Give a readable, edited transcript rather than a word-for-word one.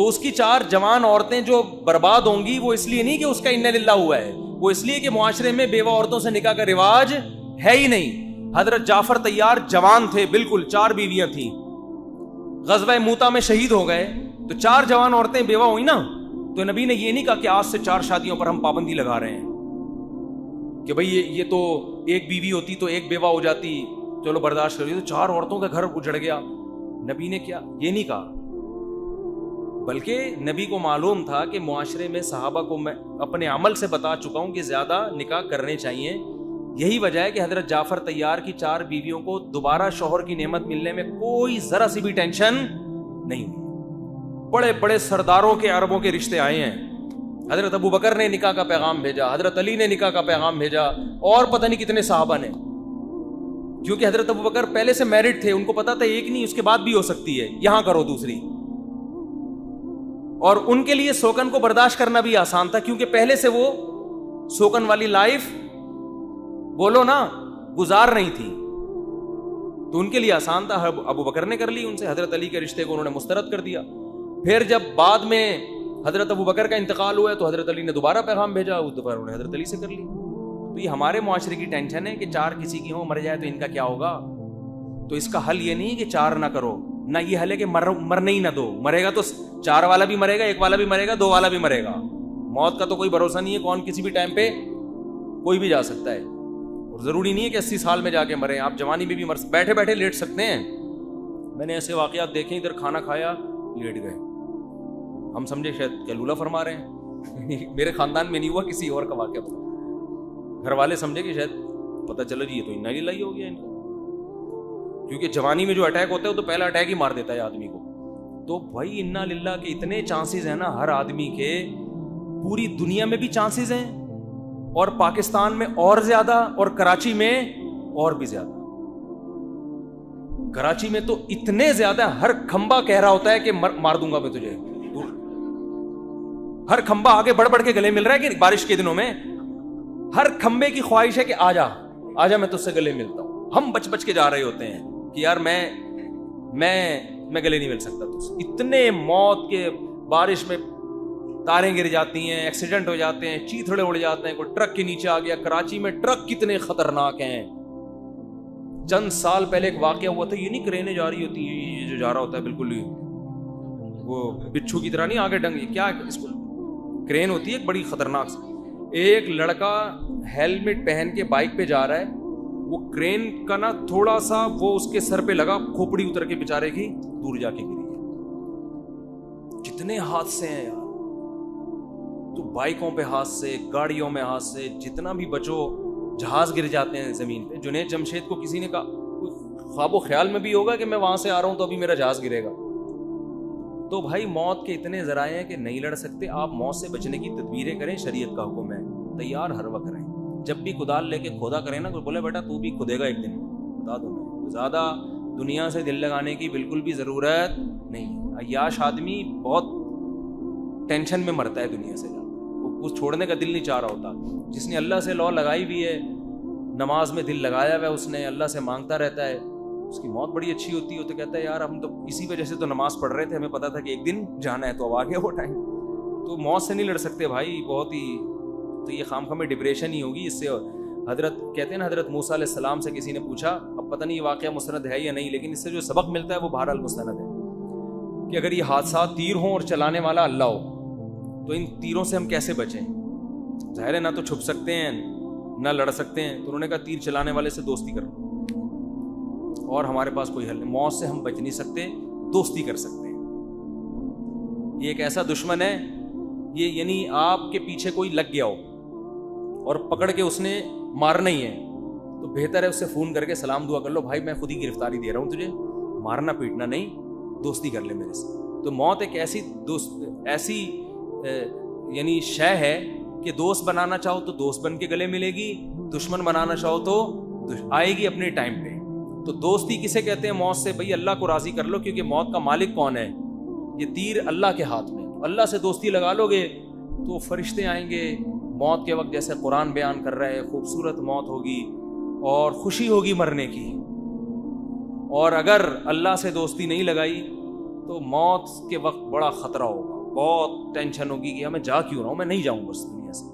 تو اس کی 4 جوان عورتیں جو برباد ہوں گی وہ اس لیے نہیں کہ اس کا انا للہ ہوا ہے, وہ اس لیے کہ معاشرے میں بیوہ عورتوں سے نکاح کا رواج ہے ہی نہیں. حضرت جعفر طیار جوان تھے بالکل, 4 بیویاں تھیں, غزوہ موتا میں شہید ہو گئے, تو 4 جوان عورتیں بیوہ ہوئی نا, تو نبی نے یہ نہیں کہا کہ آج سے 4 شادیوں پر ہم پابندی لگا رہے ہیں کہ بھئی یہ تو ایک بیوی ہوتی تو ایک بیوہ ہو جاتی, چلو برداشت کریے, تو 4 عورتوں کا گھر اجڑ گیا. نبی نے کیا یہ نہیں کہا, بلکہ نبی کو معلوم تھا کہ معاشرے میں صحابہ کو میں اپنے عمل سے بتا چکا ہوں کہ زیادہ نکاح کرنے چاہیے. یہی وجہ ہے کہ حضرت جعفر طیار کی 4 بیویوں کو دوبارہ شوہر کی نعمت ملنے میں کوئی ذرا سی بھی ٹینشن نہیں ہوئی. بڑے بڑے سرداروں کے عربوں کے رشتے آئے ہیں. حضرت ابو بکر نے نکاح کا پیغام بھیجا, حضرت علی نے نکاح کا پیغام بھیجا, اور پتہ نہیں کتنے صحابہ نے, کیونکہ حضرت ابو بکر پہلے سے میرڈ تھے, ان کو پتا تھا ایک نہیں اس کے بعد بھی ہو سکتی ہے, یہاں کرو دوسری. اور ان کے لیے سوکن کو برداشت کرنا بھی آسان تھا, کیونکہ پہلے سے وہ سوکن والی لائف بولو نا گزار نہیں تھی, تو ان کے لیے آسان تھا. ابو بکر نے کر لی ان سے, حضرت علی کے رشتے کو انہوں نے مسترد کر دیا. پھر جب بعد میں حضرت ابو بکر کا انتقال ہوا تو حضرت علی نے دوبارہ پیغام بھیجا, اس دفعہ انہوں نے حضرت علی سے کر لی. تو یہ ہمارے معاشرے کی ٹینشن ہے کہ 4 کسی کی ہوں, مر جائے تو ان کا کیا ہوگا. تو اس کا حل یہ نہیں کہ 4 نہ کرو, نہ یہ حل ہے کہ مرنے ہی نہ دو. مرے گا تو 4 والا بھی مرے گا, 1 والا بھی مرے گا, 2 والا بھی مرے گا. موت کا تو کوئی بھروسہ نہیں ہے, کون کسی بھی ٹائم پہ کوئی بھی جا سکتا ہے. اور ضروری نہیں ہے کہ 80 سال میں جا کے مرے, آپ جوانی میں بھی بیٹھے بیٹھے لیٹ سکتے ہیں. میں نے ایسے واقعات دیکھے, ادھر کھانا کھایا لیٹ گئے, ہم سمجھے شاید کیلولہ فرما رہے ہیں. میرے خاندان میں نہیں ہوا, کسی اور کا واقعہ تھا. گھر والے سمجھے کہ شاید پتہ چلو جی یہ تو انا للہ ہو گیا ان کا, کیونکہ جوانی میں جو اٹیک ہوتا ہے وہ تو پہلا اٹیک ہی مار دیتا ہے آدمی کو. تو بھائی انا للہ کے اتنے چانسز ہیں نا ہر آدمی کے, پوری دنیا میں بھی چانسز ہیں, اور پاکستان میں اور زیادہ, اور کراچی میں اور بھی زیادہ. کراچی میں تو اتنے زیادہ, ہر کھمبا کہہ رہا ہوتا ہے کہ مار دوں گا میں تجھے. ہر کھمبا آگے بڑھ بڑھ کے گلے مل رہا ہے کہ بارش کے دنوں میں ہر کھمبے کی خواہش ہے کہ آ جا میں تجھ سے گلے ملتا ہوں. ہم بچ بچ کے جا رہے ہوتے ہیں کہ یار میں گلے نہیں مل سکتا تجھ سے. اتنے موت کے بارش میں تاریں گر جاتی ہیں, ایکسیڈنٹ ہو جاتے ہیں, چیتھڑے اڑ جاتے ہیں, کوئی ٹرک کے نیچے آ گیا. کراچی میں ٹرک کتنے خطرناک ہیں. چند سال پہلے ایک واقعہ ہوا تھا, یہ نہیں کرینے جا رہی ہوتی, یہ جو جا رہا ہوتا ہے بالکل ہی وہ بچھو کی طرح نہیں آگے ڈنگی, کیا اس کو کرین ہوتی ہے ایک بڑی خطرناک. ایک لڑکا ہیلمٹ پہن کے بائک پہ جا رہا ہے, وہ کرین کا نا تھوڑا سا وہ اس کے سر پہ لگا, کھوپڑی اتر کے بیچارے کی دور جا کے گری ہے. کتنے حادثے ہیں یار, تو بائکوں پہ حادثے, گاڑیوں میں حادثے, جتنا بھی بچو. جہاز گر جاتے ہیں زمین پہ. جنید جمشید کو کسی نے کہا, خواب و خیال میں بھی ہوگا کہ میں وہاں سے آ رہا ہوں تو ابھی میرا جہاز گرے گا. تو بھائی موت کے اتنے ذرائع ہیں کہ نہیں لڑ سکتے. آپ موت سے بچنے کی تدبیریں کریں, شریعت کا حکم ہے, تیار ہر وقت رہیں. جب بھی کدال لے کے کھودا کریں نا, کوئی بولے بیٹا تو بھی کھودے گا ایک دن, بتا دوں میں. زیادہ دنیا سے دل لگانے کی بالکل بھی ضرورت نہیں. عیاش آدمی بہت ٹینشن میں مرتا ہے دنیا سے, وہ کچھ چھوڑنے کا دل نہیں چاہ رہا ہوتا. جس نے اللہ سے لو لگائی بھی ہے, نماز میں دل لگایا ہوا ہے, اس نے اللہ سے مانگتا رہتا ہے, اس کی موت بڑی اچھی ہوتی ہے. تو کہتا ہے یار ہم تو اسی وجہ سے تو نماز پڑھ رہے تھے, ہمیں پتا تھا کہ ایک دن جانا ہے, تو اب آ گیا وہ ٹائم. تو موت سے نہیں لڑ سکتے بھائی, بہت ہی. تو یہ خام خامے ڈپریشن ہی ہوگی اس سے. حضرت کہتے ہیں نا, حضرت موسیٰ علیہ السلام سے کسی نے پوچھا, اب پتہ نہیں یہ واقعہ مستند ہے یا نہیں, لیکن اس سے جو سبق ملتا ہے وہ بہرحال مستند ہے, کہ اگر یہ حادثات تیر ہوں اور چلانے والا اللہ ہو تو ان تیروں سے ہم کیسے بچیں. ظاہر ہے نہ تو چھپ سکتے ہیں نہ لڑ سکتے ہیں. تو انہوں نے کہا تیر چلانے والے سے دوستی کر لو, اور ہمارے پاس کوئی حل نہیں. موت سے ہم بچ نہیں سکتے, دوستی کر سکتے ہیں. یہ ایک ایسا دشمن ہے, یہ یعنی آپ کے پیچھے کوئی لگ گیا ہو اور پکڑ کے اس نے مارنا ہی ہے, تو بہتر ہے اس سے فون کر کے سلام دعا کر لو, بھائی میں خود ہی گرفتاری دے رہا ہوں تجھے, مارنا پیٹنا نہیں, دوستی کر لے میرے سے. تو موت ایک ایسی یعنی شے ہے کہ دوست بنانا چاہو تو دوست بن کے گلے ملے گی, دشمن بنانا چاہو تو آئے گی اپنے ٹائم پہ. تو دوستی کسے کہتے ہیں موت سے؟ بھئی اللہ کو راضی کر لو, کیونکہ موت کا مالک کون ہے؟ یہ تیر اللہ کے ہاتھ میں. اللہ سے دوستی لگا لو گے تو فرشتے آئیں گے موت کے وقت, جیسے قرآن بیان کر رہا ہے, خوبصورت موت ہوگی اور خوشی ہوگی مرنے کی. اور اگر اللہ سے دوستی نہیں لگائی تو موت کے وقت بڑا خطرہ ہوگا. بہت ٹینشن ہوگی کہ میں جا کیوں رہا ہوں, میں نہیں جاؤں بس دنیا سے.